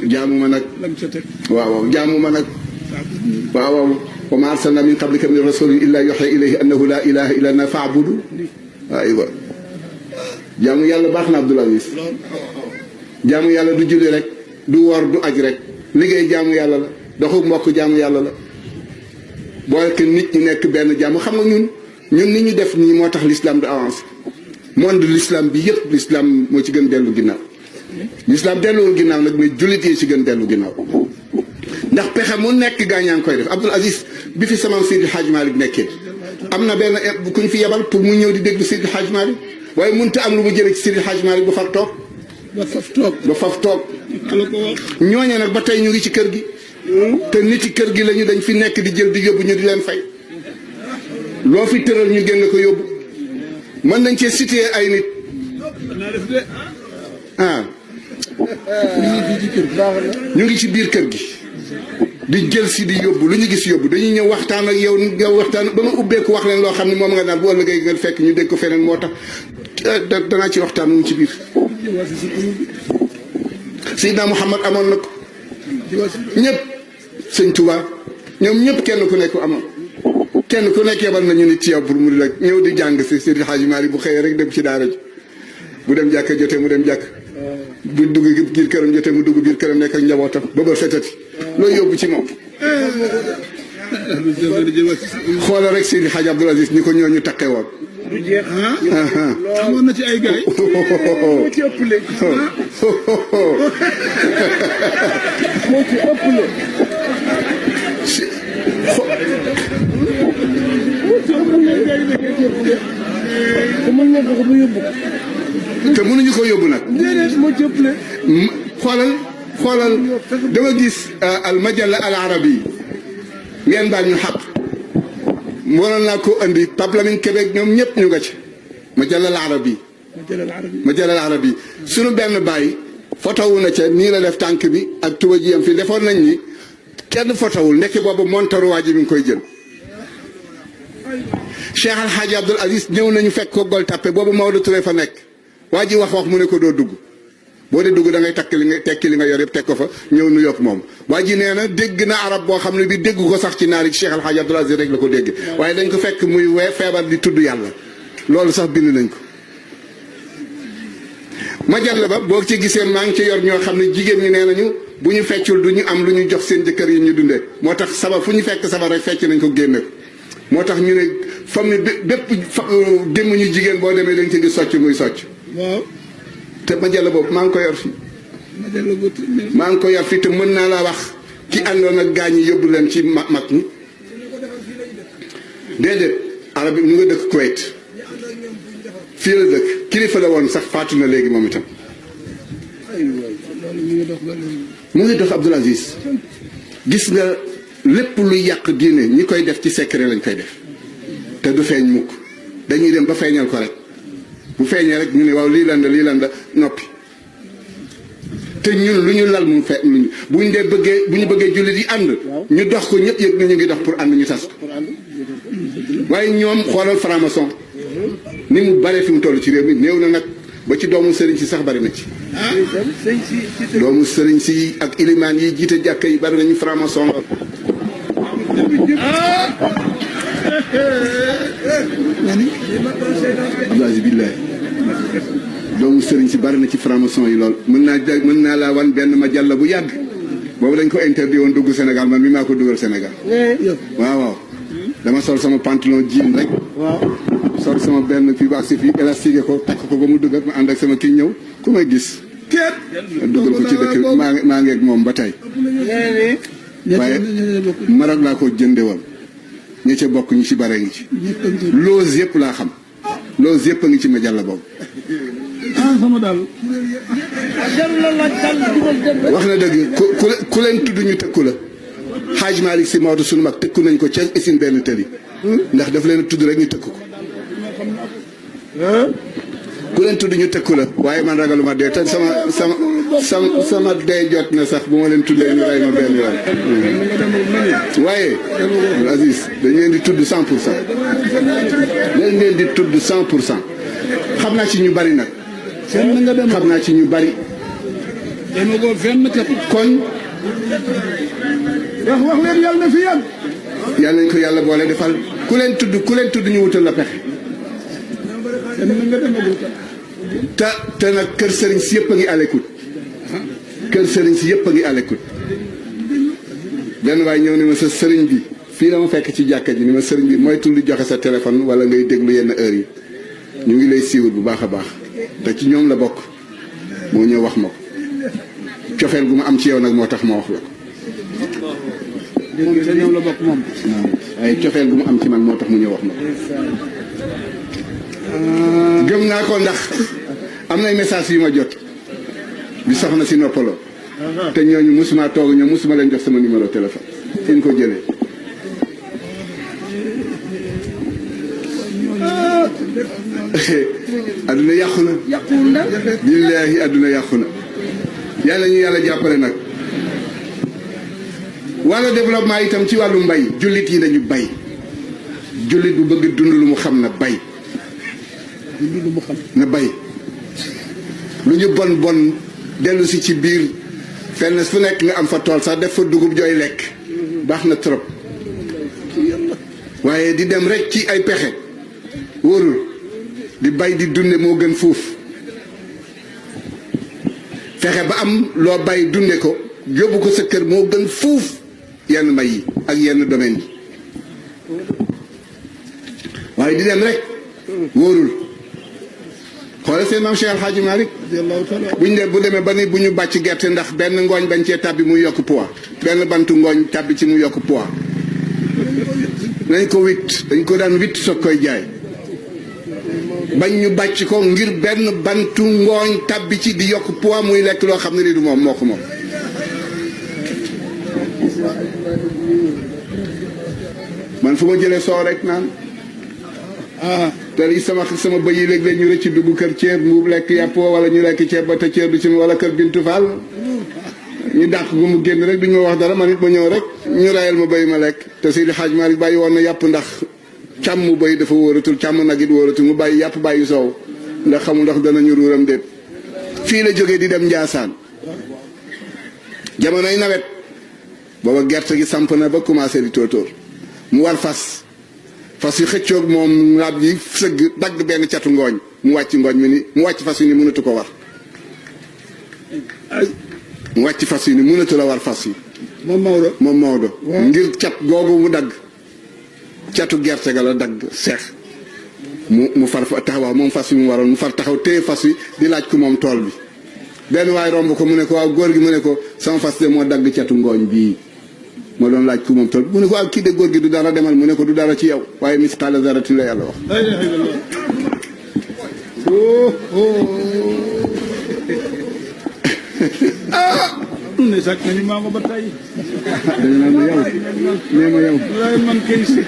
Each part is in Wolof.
jaamu ma nag waaw jaamu ma nag waaw wa ma arsalna min qablika min rasulin illa yuha ilayhi annahu la ilaha illa ana fa'budu aywa jaamu yàlla baax na Abdoul Aziz jaamu yàlla du julli rek du woor du aj rek liggéey jaamu yàlla la doxu mbokk jaamu yàlla la boo que nit ñi nekk benn jaamu xam nga ñun ni ñu def nii moo tax l'islam du avancé monde l'islam bi yëpp l'islam moo ci gën dellu ginnaaw l'islam delluwul ginnaaw nag mais jullit yi ci gën dellu ginnaaw ndax pexe mu nekk gaañaa ngi koy def Abdoul Aziz bi fi sama Seydi Hadj Malick nekkee am na benn ku ñu fi yebal pour mu ñëw di déglu Seydi Hadj Malick waaye mënut a am lu mu jëlee ci Seydi Hadj Malick ba faf toog ñooñe nag ba tey ñu ngi ci kër gi te nit ci kër gi lañu dañ fi nekk di jël di yóbbu ñu di leen fay loo fi tëral ñu génn ko yóbbu mën nañ cee cité ay nit ñu ngi ci biir kër gi di jël si di yóbbu lu ñu gis yóbbu dañuy ñëw waxtaan ak yow waxtaan ba nga ubbeeku wax leen loo xam ne moom nga naan bu ëllëgee nga fekk ñu dégg ko feneen moo tax danaa ci waxtaan mu ci biir Seydina Muhammad amoon na ko ñëpp sëñ Touba ñoom ñëpp kenn ku nekk amoon kenn ku nekk yebal nañu nit ci yow pour mu di rek ñëw di jàng si Seydi Hadji Malick bu xëyee rek dem ci daara ji bu dem jàkk jotee mu dem jàkk bu dugg biir këram jotee mu dugg biir këram nekk ak njabootam ba ba fetati loolu yóbbu ci moom xoolal rek Seydi Hadji Abdoul Aziz ni ko ñooñu taqee woon amoon na ci ay gaay moo ci ëpp léegi moo ci ëpp te mënuñu ko yóbbu nag moo ci ëpp xoolal dama gis al majalla al arabi ngeen baal ñu xaq mënoon naa ko andi Pape Lamine Kébé ñoom ñëpp ñu nga ci majalla al arabi suñu benn bàyyi fotowu na ca nii la def tànk bi ak tuba ji yam fii defoon nañ ni kenn fotowul nekk boobu montaru waa ji mi ngi koy jël Cheikh Al Hadji Abdoul Aziz ñëw nañu fekk ko Gueule Tapée boobu Maodo Touré fa nekk waa ji wax mu ne ko doo dugg boo dee dugg da ngay tekki li nga yor yëpp teg ko fa ñëw nu yokk moom waa ji nee na dégg na arab boo xam ne bi dégg ko sax ci naari Cheikh Al Hadji Abdoul Aziz rek la ko dégg waaye dañ ko fekk muy feebar di tudd yàlla loolu sax bind nañ ko majalla ba boo ci gisee maa ngi ci yor ñoo xam ne jigéen ñi nee nañu bu ñu feccul du ñu am lu ñu jox seen jëkkër yi ñu dundee moo tax sabar fu ñu fekk sabar rek fecc nañ ko génne ko moo tax ñu ne famille bépp démm ñu jigéen boo demee dañ ci gis socc muy socc waaw te majalla boobu maa ngi ko yor fii maa ngi ko yor fii te mën naa laa wax ki àndoon ak gaañ yi yóbbu leen ci mag ñi déedéet arab bi mu nga dëkk Kuwait fii la dëkk kilifa la woon sax faatu na léegi moom itam mu ngi dox Abdoul Aziz gis nga lépp luy yàq diine ñi koy def ci secret lañ koy def te du feeñ mukk dañuy dem ba feeñal ko rek bu feeñee rek ñu ne waaw lii lan la noppi te ñun lu ñu lal mu fe bu ñu bëggee jullit yi ànd ñu dox ko ñëpp yëg na ñu ngi dox pour ànd ñu tas ko waaye ñoom xoolal franc-maçon ni mu bare fi mu toll ci réew mi néew na nag ba ci doomu sëriñ si sax bari na ci doomu sëriñ si ak ilimaan yi jiite jàkka yi bari nañu franc-maçon Abdoulaye billahi doomu sëriñ si bari na ci franc-maçon yi lool mën naa laa wan benn ma jàll bu yàgg boobu dañ ko interdit woon dugg Sénégal man mi maa ko dugal Sénégal waaw dama sol sama pantalon jean rek sol sama benn fii ba ak si fii élastique ko takk ko ba mu dugg ma ànd ak sama kii ñëw ku may gis dugal ko ci dëkk maa ngeeg moom ba tey waaye Maroc laa ko jënde woon ñi ca bokk ñu ci bare ngi ci loose yëpp laa xam loose yëpp a ngi ci ma jàll boobu sama daal wax na dëgg ku leen tudd ñu tëkku la Hadj Malick Sy Maodo sunu mag tëkku nañ ko ca Essine benn tëli ndax daf leen tudd rek ñu tëkku ko ku leen tudd ñu tëkku la waaye man ragaluma dee te sama dee jot na sax bu ma leen tuddee ñu rey ma benn yoon waaye Aziz dañ leen di tudd 100% dañ leen di tudd 100% xam naa ci ñu bari nag xam naa ci ñu bari dama ko fenn kat. kon wax leen yàlla na fi yàgg. yàlla nañ ko yàlla boole defal ku leen tudd ñu wutal la pexe. te nag kër sëriñ si yëpp a ngi à l'écoute. kër sëriñ si yëpp a ngi à l'écoute. benn waay ñëw ni ma sa sëriñ bi fii la ma fekk ci jàkka ji ni ma sëriñ bi moytul di joxe sa téléphone wala ngay déglu yenn heures yi ñu ngi lay siiwul bu baax a baax te ci ñoom la bokk moo ñëw wax ma ko cofeel gu ma am ci yow nag moo tax ma wax la ko. moom ca ñoom la bokk moom. waaye cofeel gu mu am ci man moo tax mu ñëw wax ma ko. gëm naa ko ndax am nay message yu ma jot bi soxna si noppaloo te ñooñu musuma toog ñoom musuma leen jox sama numéro téléphone fi ñu ko jëlee. adduna yàqu na. billaahi adduna yàqu na. yàlla ñu yàlla jàppale nag. wàllu développement itam ci wàllu mbay jullit yi dañu bay. jullit bu bëgg dund lu mu xam na bay. dund lu mu xam na bay. lu ñu bon bon dellu si ci biir fenn fu nekk nga am fa tool sax def fa dugub jooy lekk. baax na trop. waaye di dem rek ci ay pexe wóorul di bay di dunde moo gën fuuf fexe ba am loo bay dunde ko yóbbu ko sa kër moo gën fuuf yenn mbay yi ak yenn domaine yi waaye di dem rek wóorul xoolal seen maam Cheikh El Hadji Malick bu demee ba ni bu ñu bàcc gerte ndax benn ngooñ bañ cee tàbbi muy yokk poids benn bantu ngooñ tàbbi ci mu yokk poids nañ ko witt dañ ko daan witt soog koy jaay bañ ñu bàcc ko ngir benn bantu ngooñ tàbbi ci di yokk poids muy lekk loo xam ne ni du moom moo ko moom. man fu ma jëlee soo rek naan te li sama bëy yi léeg-léeg ñu rëcc dugg kër ceeb mu lekk yàpp wala ñu lekk ceeb ba te ceeb bi ci wala kër Bintu Fall ñu dàq gu mu génn rek duñ ma wax dara man it ma ñëw rek ñu rayal ma bëy ma lekk te Seydi Hadj Malick bàyyi woon na yàpp ndax càmm bëy dafa wóoratul càmm nag it wóoratul mu bàyyi yàpp bàyyi soow ndax xamul ndax danañu ruuram déet fii la jógee di dem Njaasaan jamonoy nawet booba gerte gi samp na ba commencé di tóotóor mu war fas yu xëccoog moom laab yi sëgg dagg benn catu ngooñ mu wàcc ngooñ mi ni mu wàcc fas yi ni mënatu ko war mu wàcc fas yi ni mënatu la war fas yi moom Maodo ngir cat googu mu dagg catu gerte ga la dagg seex mu far taxaw moom fas yi mu waroon mu far taxaw téye fas yi di laaj ko moom tool bi benn waay romb ko mu ne ko waaw góor gi mu ne ko sama fas de moo dagg catu ngooñ bii moo doon laaj ku moom tool mu ne ko waaw kii de góor gi du dara demal mu ne ko du dara ci yow waaye misqaala zarratin la yàlla wax. ah. ne sax nañu maa ko ba tey. dañu naan ma yow nee ma yow. waaye man kay si.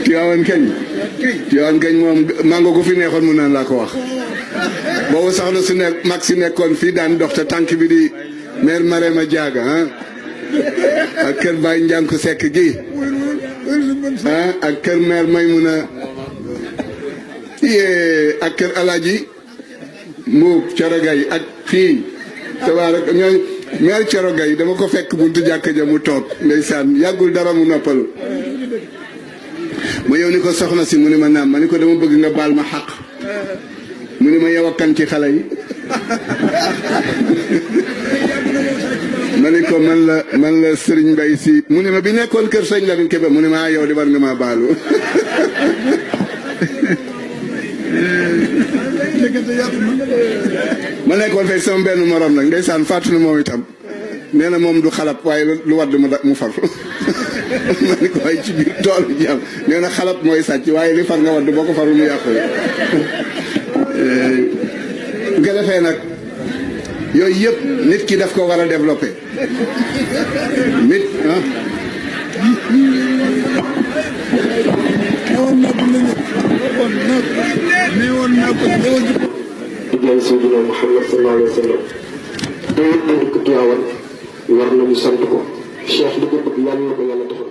Tiwaawan kañ moom mango ko fi neexoon mu naan laa ko wax. boobu sax la su nekk mag si nekkoon fii daan dox te tànk bi di mère Marema Diaga ak kër Baye Ndiankou Seck gi ak kër mère Maymuna ak kër Alaaji Mbuub Corogay ak fii tabarak ñooy mère Corogay dama ko fekk buntu jàkka ja mu toog ndeysaan yàggul dara mu noppalu ma yow ni ko soxna si mu ni ma naam ma ni ko dama bëgg nga baal ma xaq mu ni ma yow ak kan ci xale yi ma ni ko man la Serigne Mbaye si mu ni ma bi nekkoon kër sëñ Lamine Kébé mu ni ma yow di war nga maa baalu ma nekkoon fekk sama benn morom nag ndeysaan fàttu na moom itam nee na moom du xalab waaye lu wadd mu far ma ni ko waaye ci biir tool bi jàmm nee na xalab mooy sàcc waaye li far nga wadd boo ko farul mu yàqu bu ko defee nag yooyu yëpp nit ki daf ko war a développé nit diggéey Seydina Muhammad sallallahu alayhi wa sallam te it dëkk Tiwaawan war nañu sant ko Cheikh li ko bëgg yàlla na ko yàlla defal